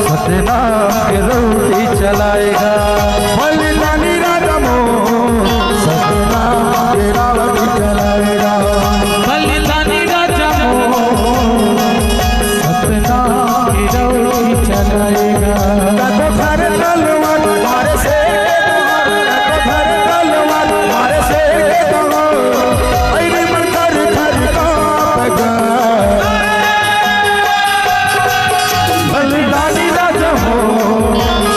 सत्यनारायण के रोटी चलाएगा बलिदानी राजा मोह सत्यनारायण के रावटी चलाएगा बलिदानी राजा मोह सत्यनारायण के रोटी चलाएगा तो घर तलवार मारे से घर तलवार मारे से अरे मन कर घर कांपेगा बलिदानी राजा हो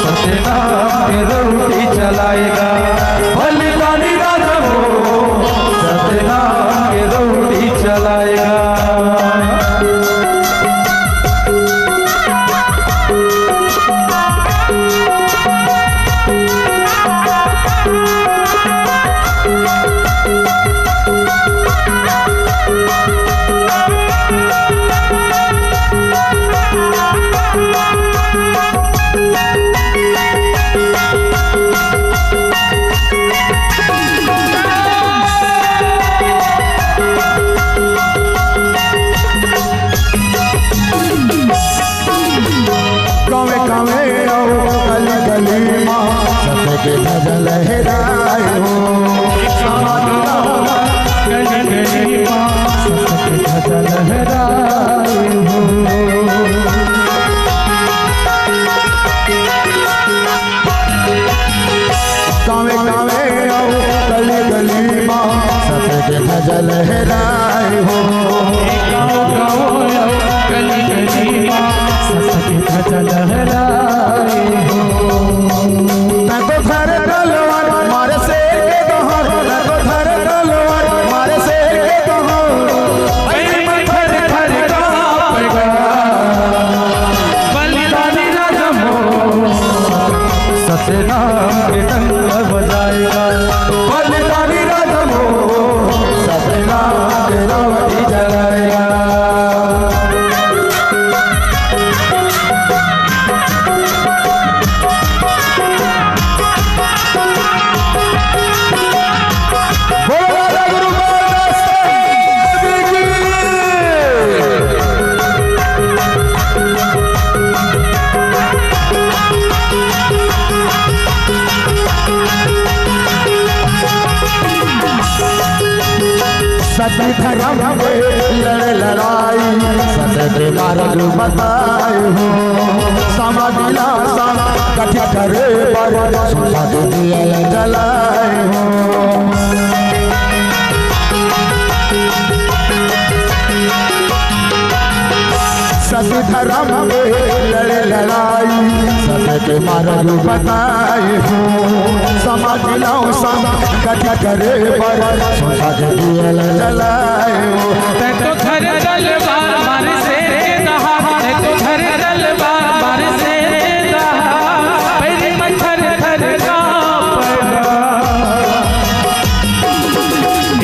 सत्यनारायण के रोटी चलाएगा बलिदानी राजा हो सत्यनारायण के रोटी चलाएगा के भजन लहराए हो गली भजन लहराए हो गावे गावे आओ गली गली माँ सफेद भजन लहराए हो गाओ गाओ गली गली माँ सफेद भजन लहराए हो घर तलवार मारे से दोहर घर तलवार मारे से दोहर घर घर कांपेगा बलिदानी राजा मोह सत्यनारायण के डंका बजाएगा बलिदानी राजा मोह सत्यनारायण के रोटी जलाएगा सत्य धर्म में लड़ लड़ाई सत्य मार्ग बताए हो समाधिला कठ करे पर सुसाद दिया जलाए हो सत्य धर्म में लड़ लड़ाई सत्य मार्ग बताए हो समाधिला कठ करे पर सुसाद दिया जलाए हो तो घर तलवार मारे से कहा तो घर तलवार मारे से कहा पहले मच्छर घर कांपेगा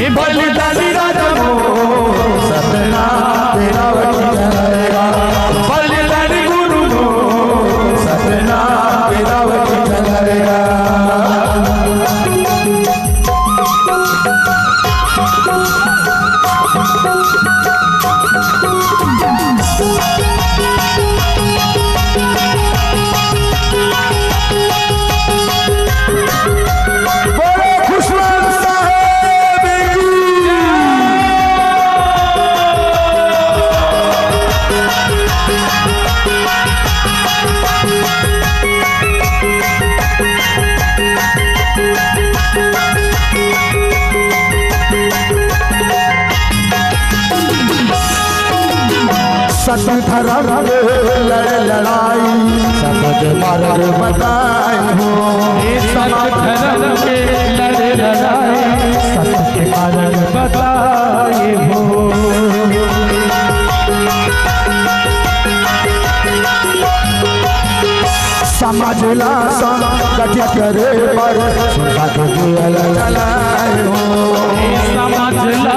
ये बलिदानी राजा मोह सत्यनारायण के रोटी चलाएगा बलिदानी गुरु मोह सत्यनारायण के रोटी चलाएगा सत्य धर्म लड़ लड़ाई सबज मार्ग बताए हो सत्य धर्म के लड़ लड़ाई सत्य मार्ग बताए हो समझला कठ करे पर सुसाद दिया जलाए हो समझला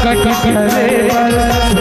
कठ करे पर